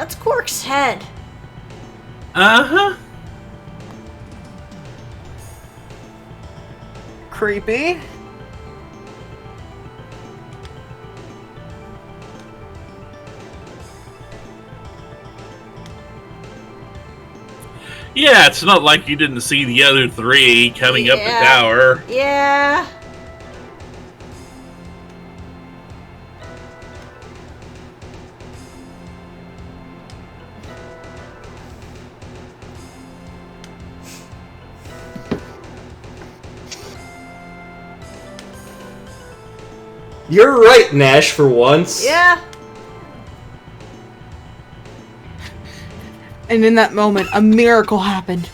That's Quark's head. Uh-huh. Creepy. Yeah, it's not like you didn't see the other three coming up the tower. Yeah. You're right, Nash, for once. Yeah. And in that moment, a miracle happened.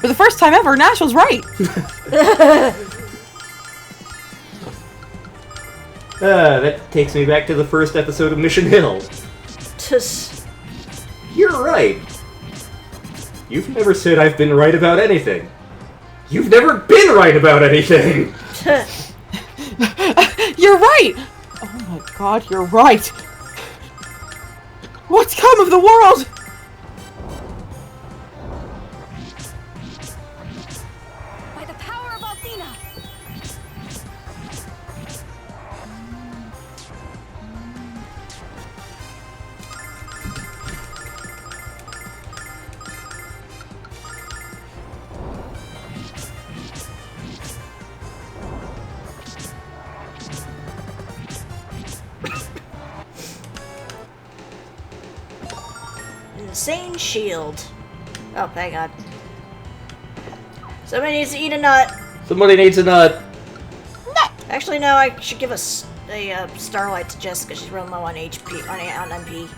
For the first time ever, Nash was right. That takes me back to the first episode of Mission Hill. You're right. You've never said I've been right about anything. You've never been right about anything! You're right! Oh my god, you're right! What's come of the world? By the power of Athena! Insane shield. Oh, thank God. Somebody needs to eat a nut. Somebody needs a nut. Actually, no, I should give a Starlight to Jessica. She's real low on HP, on MP.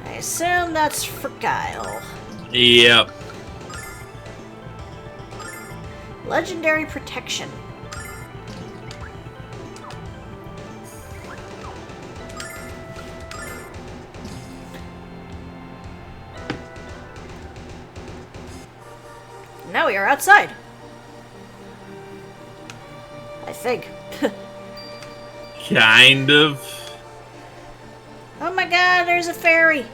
I assume that's for Kyle. Yep. Legendary protection. Now we are outside. I think. Kind of. Oh my god, there's a fairy.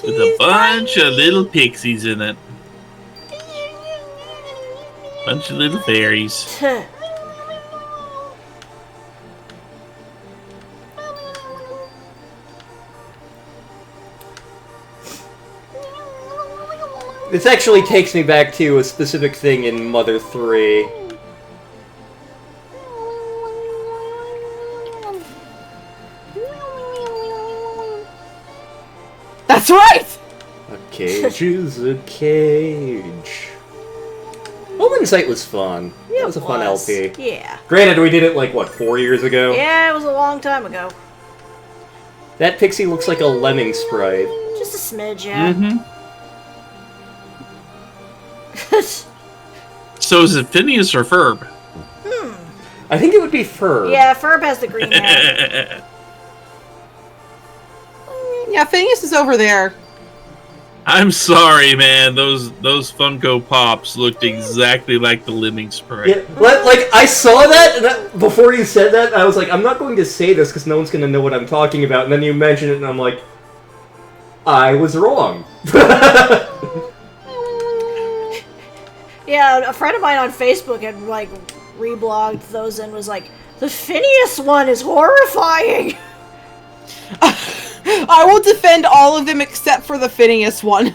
With a bunch of little pixies in it. Bunch of little fairies. This actually takes me back to a specific thing in Mother 3. That's right! A cage is a cage. Home Insight was fun. That was a fun LP. Yeah. Granted, we did it like, what, 4 years ago? Yeah, it was a long time ago. That pixie looks like a lemming sprite. Just a smidge, yeah. Mm-hmm. So is it Phineas or Ferb? I think it would be Ferb. Yeah, Ferb has the green hair. Yeah, Phineas is over there. I'm sorry, man. Those Funko Pops looked exactly like the Lemming Sprite. Yeah, like, I saw that, and before you said that, I was like, I'm not going to say this because no one's going to know what I'm talking about, and then you mentioned it, and I'm like, I was wrong. Yeah, a friend of mine on Facebook had, like, reblogged those and was like, the Phineas one is horrifying! I will defend all of them except for the Phineas one.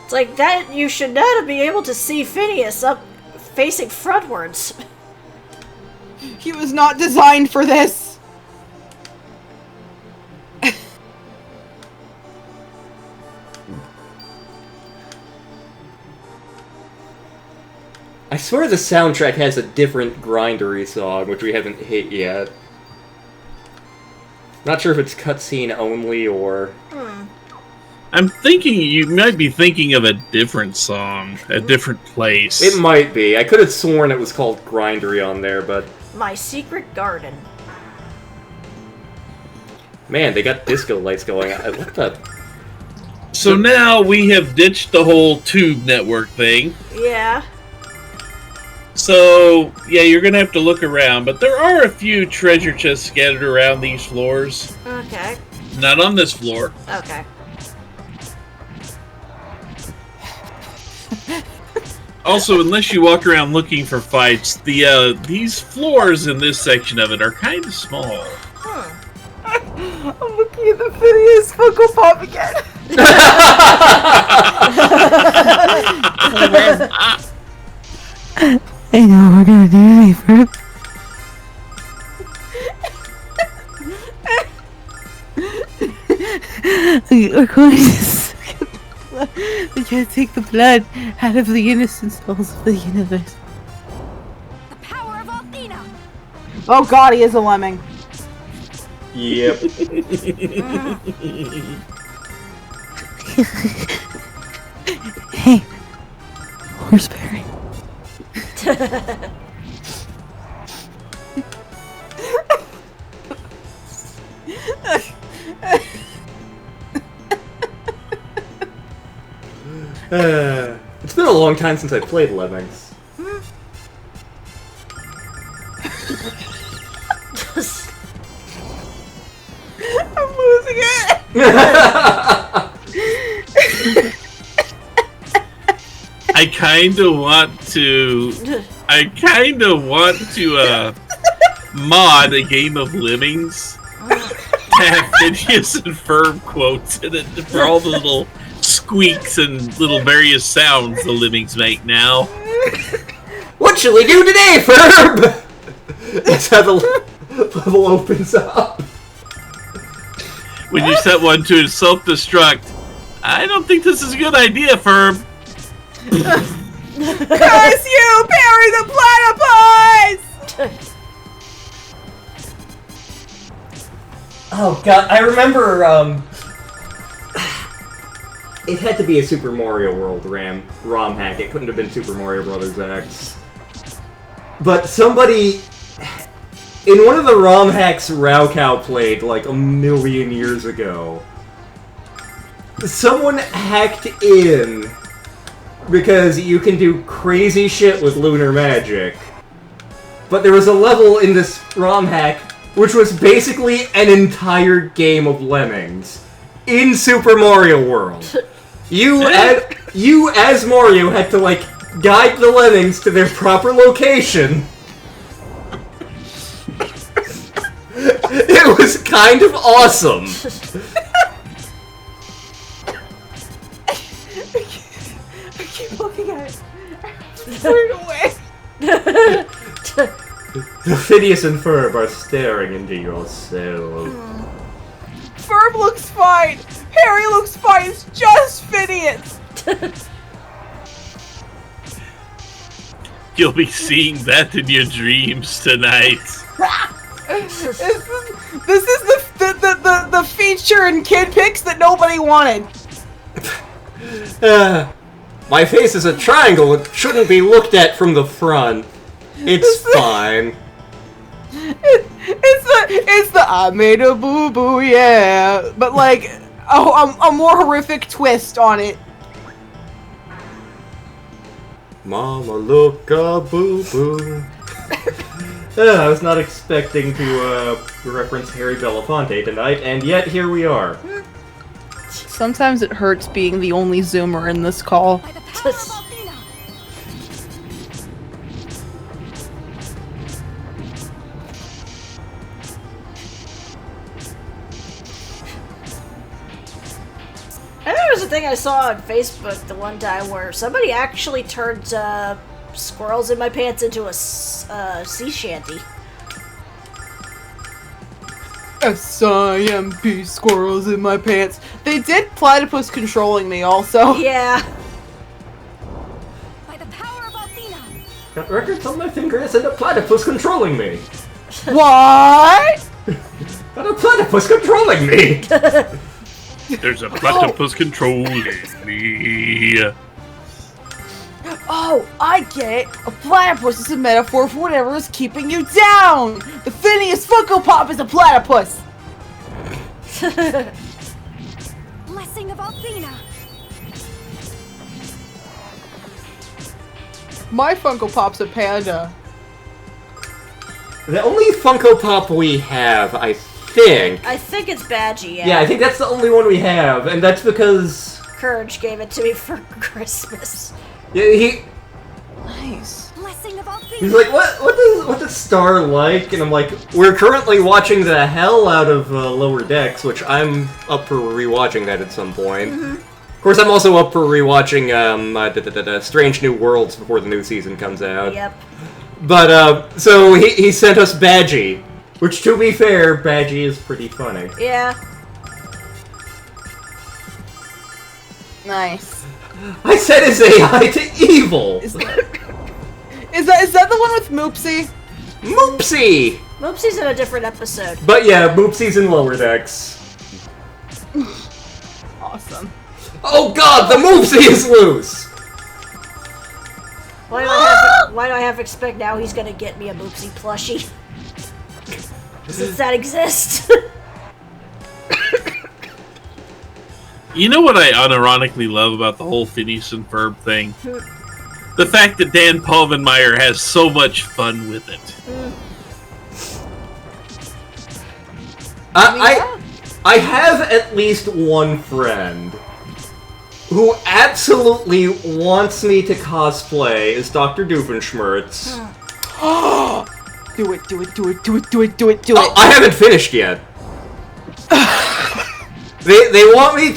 It's like, that you should not be able to see Phineas up facing frontwards. He was not designed for this. I swear the soundtrack has a different Grindery song, which we haven't hit yet. Not sure if it's cutscene only or... I'm thinking you might be thinking of a different song, a different place. It might be. I could have sworn it was called Grindery on there, but... My secret garden. Man, they got disco lights going on. What the... So now we have ditched the whole tube network thing. Yeah. So, yeah, you're going to have to look around, but there are a few treasure chests scattered around these floors. Okay. Not on this floor. Okay. Also, unless you walk around looking for fights, these floors in this section of it are kind of small. I'm looking at the Phineas Funko Pop again. I know we're gonna do it first. We're going to we can't take the blood out of the innocent souls of the universe. The power of Athena! Oh god, he is a lemming. Yep. Hey, horseberry. It's been a long time since I played Lemmings. I'm losing it. I kind of want to mod a game of Lemmings to have Phineas and Ferb quotes in it for all the little squeaks and little various sounds the Lemmings make now. What shall we do today, Ferb? That's how the level opens up. When you set one to self-destruct, I don't think this is a good idea, Ferb. Curse you, Perry the Platypus! Oh god, I remember, it had to be a Super Mario World ROM hack. It couldn't have been Super Mario Brothers X. But somebody... In one of the ROM hacks Raocow played, like, a million years ago, someone hacked in because you can do crazy shit with lunar magic. But there was a level in this ROM hack which was basically an entire game of Lemmings in Super Mario World. You as Mario had to, like, guide the Lemmings to their proper location. It was kind of awesome. I keep looking at it. Put it away. Phineas and Ferb are staring into your soul. Ferb looks fine. Harry looks fine. It's just Phineas. You'll be seeing that in your dreams tonight. This is the feature in Kid Pics that nobody wanted. My face is a triangle. It shouldn't be looked at from the front. It's fine. It's the I made a boo boo, yeah, but like a more horrific twist on it. Mama, look a boo boo. I was not expecting to reference Harry Belafonte tonight, and yet here we are. Sometimes it hurts being the only Zoomer in this call. By the power of Athena! I know there was a thing I saw on Facebook the one time where somebody actually turned squirrels in my pants into a sea shanty. S-I-M-P, squirrels in my pants. They did platypus controlling me also. Yeah. By the power of Athena! Got records on my fingers and a platypus controlling me. What? Got a platypus controlling me. There's a platypus controlling me. Oh, I get it. A platypus is a metaphor for whatever is keeping you down. The Phineas Funko Pop is a platypus. Blessing of Athena. My Funko Pop's a panda. The only Funko Pop we have, I think. I think it's Badgie, yeah. Yeah, I think that's the only one we have, and that's because Courage gave it to me for Christmas. yeah, Nice. Blessing of Athena. he's like, what does Star like? And I'm like, we're currently watching the hell out of Lower Decks, which I'm up for rewatching that at some point. Of course, I'm also up for rewatching Strange New Worlds before the new season comes out. Yep. But, so he sent us Badgie, which, to be fair, Badgie is pretty funny. Yeah. Nice. I set his AI to evil! Is that the one with Moopsy? Moopsy! Moopsy's in a different episode. But yeah, Moopsy's in Lower Decks. Awesome. Oh god, the Moopsy is loose! Why do I have to expect now he's gonna get me a Moopsy plushie? Since that exists. You know what I unironically love about the whole Phineas and Ferb thing? The fact that Dan Palvenmeyer has so much fun with it. I have at least one friend who absolutely wants me to cosplay as Dr. Doofenshmirtz. Do it, do it, do it, do it, do it, do it, do it. Oh, I haven't finished yet. They want me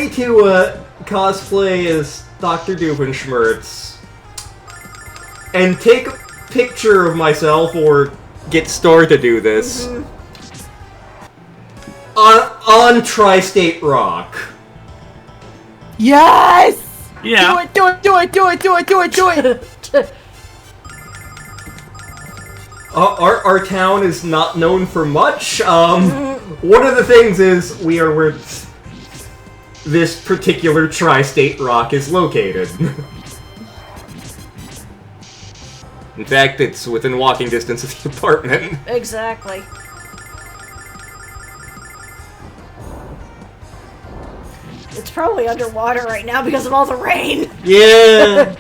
to cosplay as Dr. Doofenshmirtz and take a picture of myself or get Star to do this on Tri-State Rock. Yes! Yeah. Do it, do it, do it, do it, do it, do it, do it! Our town is not known for much. One of the things is we are where this particular Tri-State Rock is located. In fact, it's within walking distance of the apartment. Exactly. It's probably underwater right now because of all the rain. Yeah.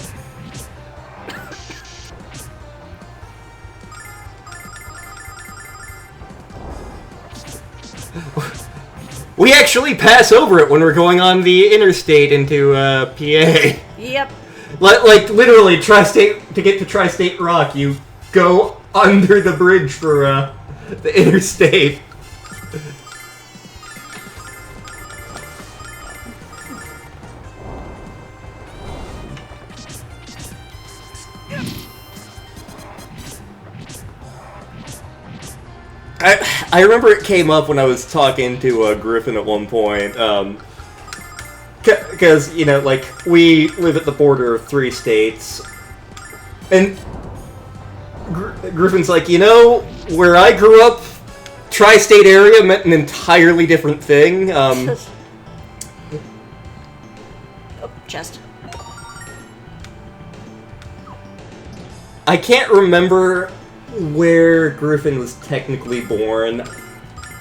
We actually pass over it when we're going on the interstate into PA. Yep. Like literally, Tri-State to get to Tri-State Rock, you go under the bridge for the interstate. I remember it came up when I was talking to Griffin at one point, because, you know, like, we live at the border of 3 states, and Griffin's like, you know, where I grew up, tri-state area meant an entirely different thing. Oh, chest. I can't remember where Griffin was technically born.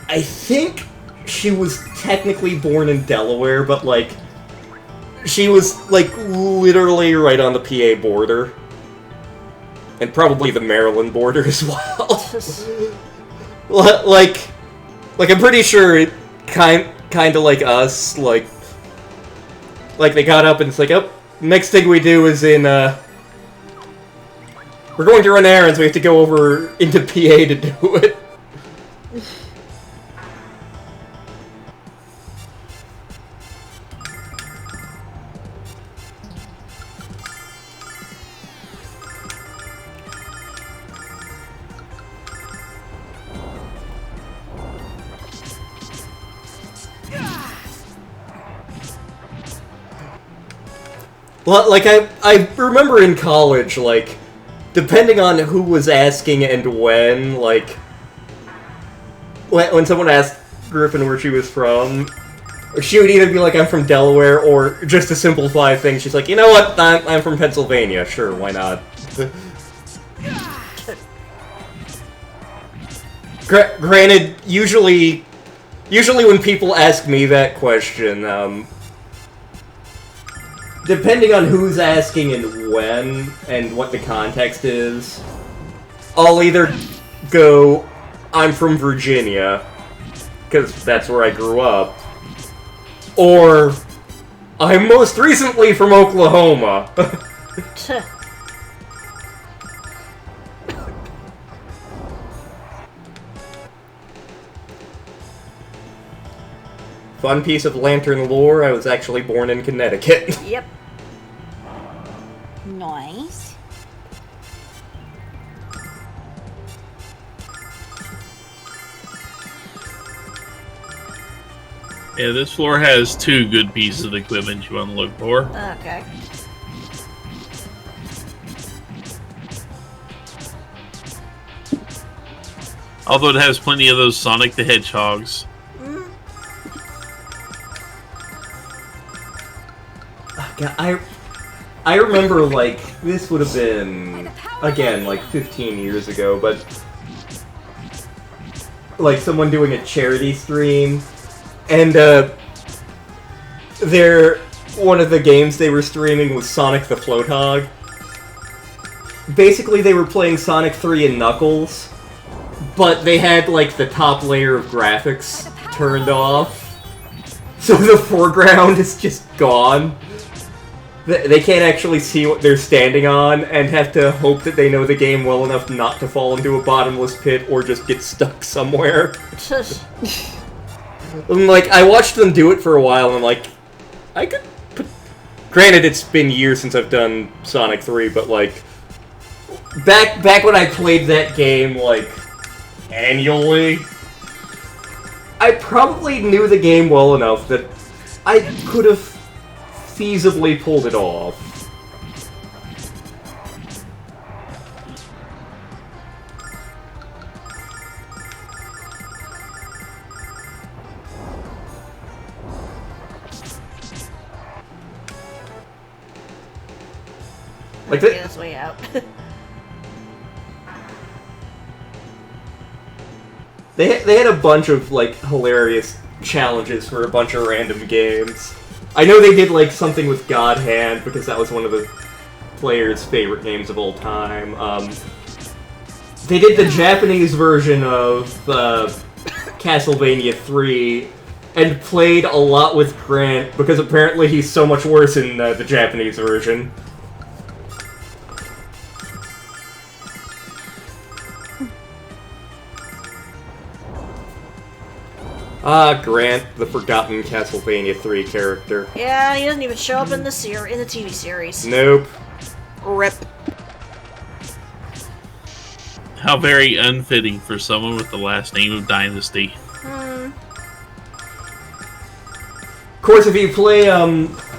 I think she was technically born in Delaware, but, like, she was, like, literally right on the PA border. And probably the Maryland border as well. like, I'm pretty sure it kinda like us, like they got up and it's like, oh, next thing we do is in, we're going to run errands, we have to go over into PA to do it. Well, like, I remember in college, like, depending on who was asking and when, like, when someone asked Griffin where she was from, she would either be like, I'm from Delaware, or just to simplify things, she's like, you know what, I'm from Pennsylvania, sure, why not? Granted, usually Usually when people ask me that question, depending on who's asking and when, and what the context is, I'll either go, I'm from Virginia, because that's where I grew up, or I'm most recently from Oklahoma. Fun piece of Lantern lore, I was actually born in Connecticut. Yep. Nice. Yeah, this floor has 2 good pieces of equipment you want to look for. Okay. Although it has plenty of those Sonic the Hedgehogs. God, I remember, like, this would have been, again, like 15 years ago, but like someone doing a charity stream, and one of the games they were streaming was Sonic the Floathog. Basically, they were playing Sonic 3 and Knuckles, but they had, like, the top layer of graphics turned off, so the foreground is just gone. They can't actually see what they're standing on, and have to hope that they know the game well enough not to fall into a bottomless pit or just get stuck somewhere. And, like, I watched them do it for a while, and I'm like, I could put... Granted, it's been years since I've done Sonic 3, but, like, back when I played that game, like, annually, I probably knew the game well enough that I could have feasibly pulled it off. Like Get his way out. They had a bunch of, like, hilarious challenges for a bunch of random games. I know they did, like, something with God Hand, because that was one of the players' favorite games of all time. They did the Japanese version of Castlevania 3, and played a lot with Grant, because apparently he's so much worse in the Japanese version. Ah, Grant, the forgotten Castlevania 3 character. Yeah, he doesn't even show up in the TV series. Nope. Rip. How very unfitting for someone with the last name of Dynasty. Of course, if you play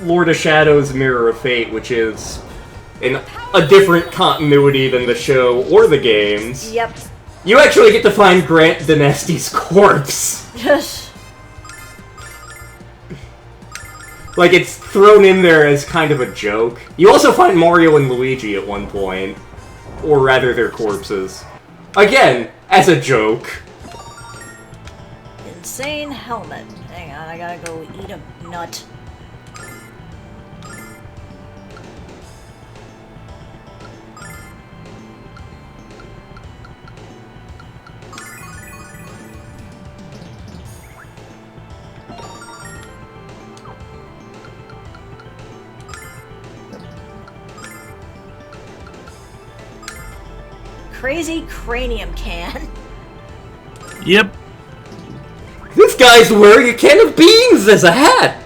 Lord of Shadows Mirror of Fate, which is in a different continuity than the show or the games, Yep. you actually get to find Grant Dynasty's corpse. Like, it's thrown in there as kind of a joke. You also find Mario and Luigi at one point. Or rather, their corpses. Again, as a joke. Insane helmet. Hang on, I gotta go eat a nut. Crazy cranium can. Yep. This guy's wearing a can of beans as a hat!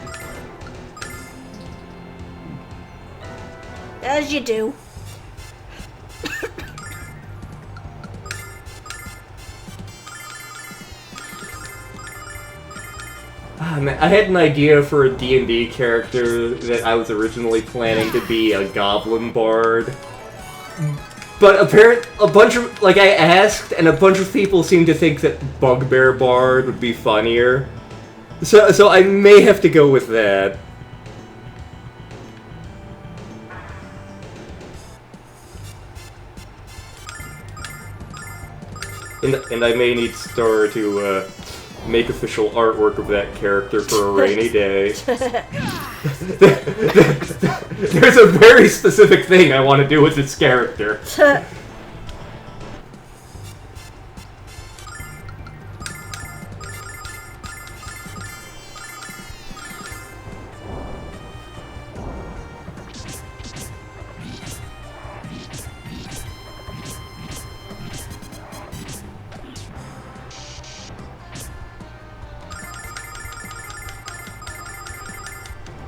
As you do. Ah, man, I had an idea for a D&D character that I was originally planning to be a goblin bard. But a bunch of, like, I asked, and a bunch of people seemed to think that Bugbear Bard would be funnier. So I may have to go with that. And I may need Star to, make official artwork of that character for a rainy day. There's a very specific thing I want to do with this character.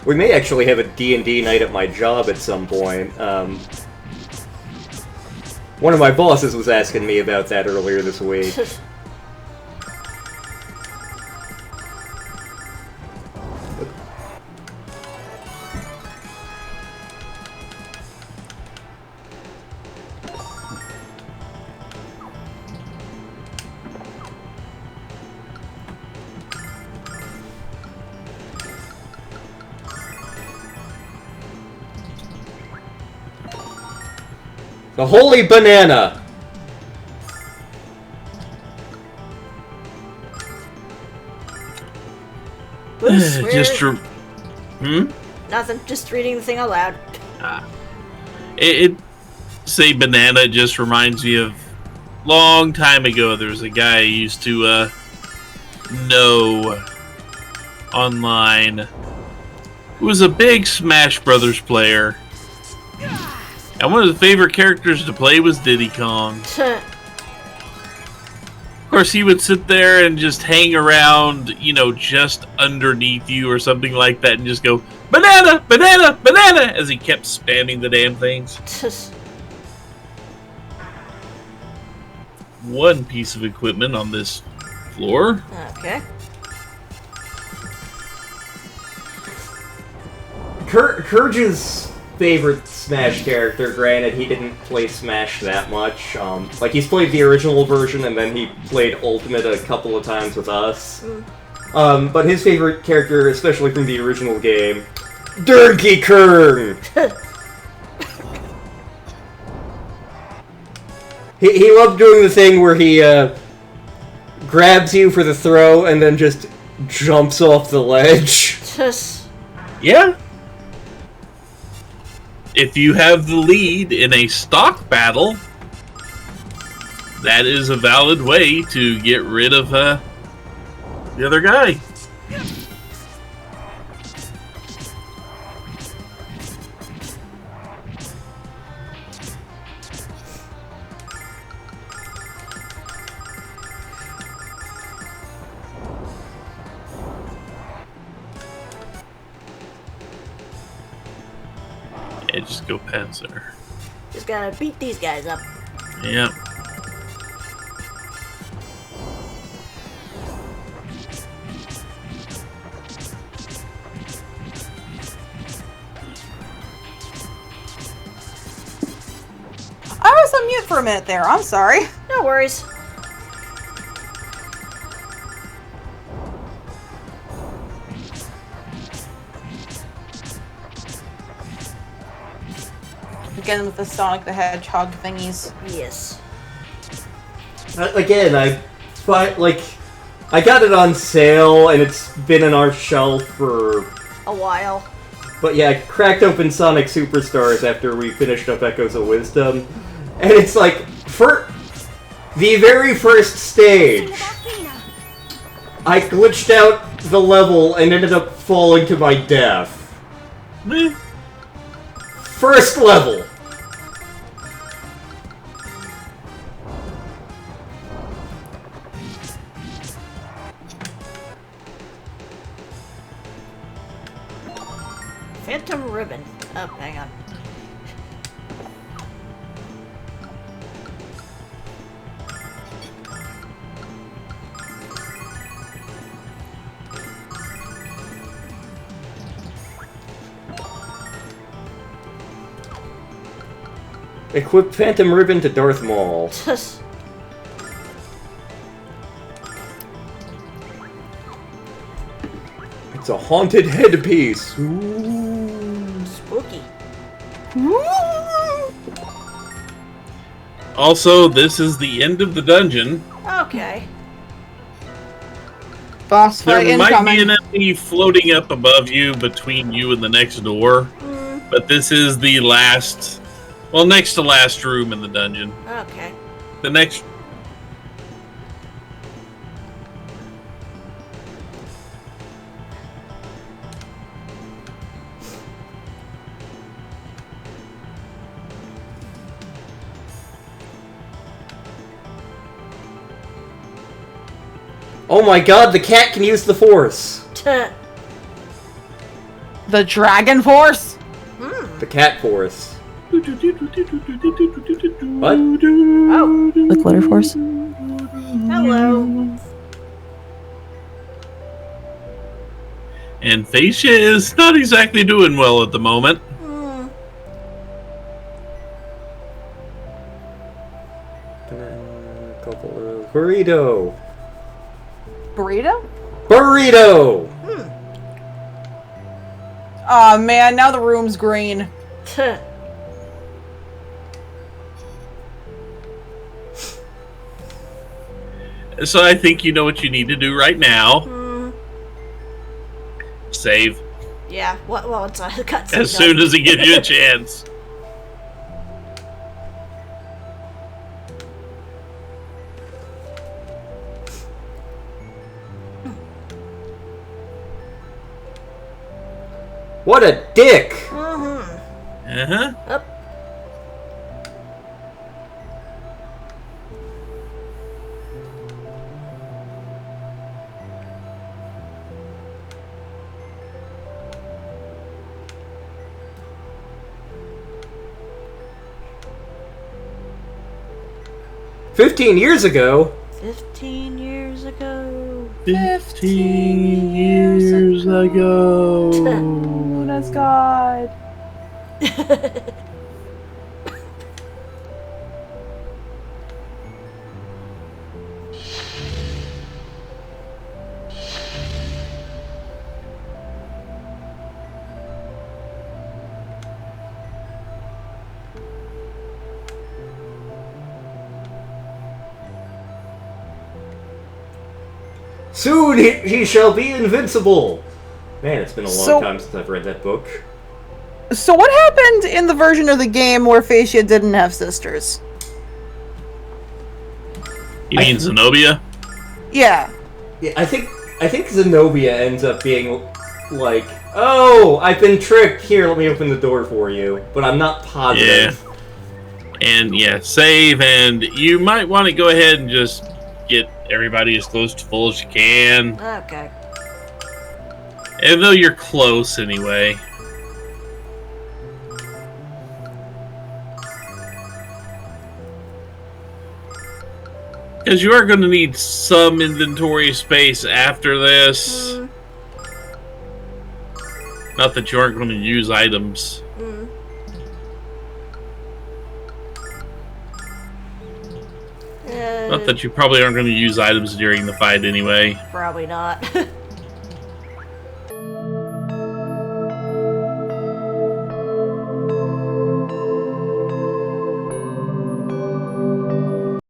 We may actually have a D&D night at my job at some point. One of my bosses was asking me about that earlier this week. The Holy Banana! Bruce, Just Nothing, just reading the thing aloud. Say banana just reminds me of long time ago. There was a guy I used to know online who was a big Smash Brothers player. And one of the favorite characters to play was Diddy Kong. Of course, he would sit there and just hang around, you know, just underneath you or something like that and just go, banana, banana, banana, as he kept spamming the damn things. One piece of equipment on this floor. Okay. Kurge's favorite Smash character, granted he didn't play Smash that much. Like, he's played the original version and then he played Ultimate a couple of times with us. But his favorite character, especially from the original game, Donkey Kong! He loved doing the thing where he grabs you for the throw and then just jumps off the ledge. Yeah. If you have the lead in a stock battle, that is a valid way to get rid of the other guy. Yeah, just go past her. Just gotta beat these guys up. Yep. I was on mute for a minute there. I'm sorry. No worries. Again with the Sonic the Hedgehog thingies. Yes. Again, I got it on sale and it's been on our shelf for A while. But yeah, I cracked open Sonic Superstars after we finished up Echoes of Wisdom, and it's like, for the very first stage, I glitched out the level and ended up falling to my death. Meh. First level! Phantom Ribbon. Oh, hang on. Equip Phantom Ribbon to Darth Maul. It's a haunted headpiece. Ooh. Spooky. Also, this is the end of the dungeon. Okay. Boss There fight might incoming. be an enemy floating up above you between you and the next door, but this is the last, well, next to last room in the dungeon. Okay. The next. Oh my god, the cat can use the force! The Dragon Force? The cat force. What? Oh, The glitter force. hello. And Facia is not exactly doing well at the moment. Banana, couple of burrito. Burrito? Burrito! Oh man, now the room's green. So I think you know what you need to do right now. Save. Yeah, well, it's a cutscene. As soon as it gives you a chance. What a dick! Uh-huh. Up. $15 ago? 15 years ago. 15 years ago. Luna's God. Soon he shall be invincible! Man, it's been a long So- time since I've read that book. So what happened in the version of the game where Facia didn't have sisters? You mean Zenobia? Yeah. Yeah, I think Zenobia ends up being like, oh, I've been tricked. Here, let me open the door for you. But I'm not positive. And yeah, save, and you might want to go ahead and just get everybody as close to full as you can. Okay. And though you're close anyway. Because you are going to need some inventory space after this. Not that you aren't going to use items. Not that you probably aren't going to use items during the fight anyway. Probably not.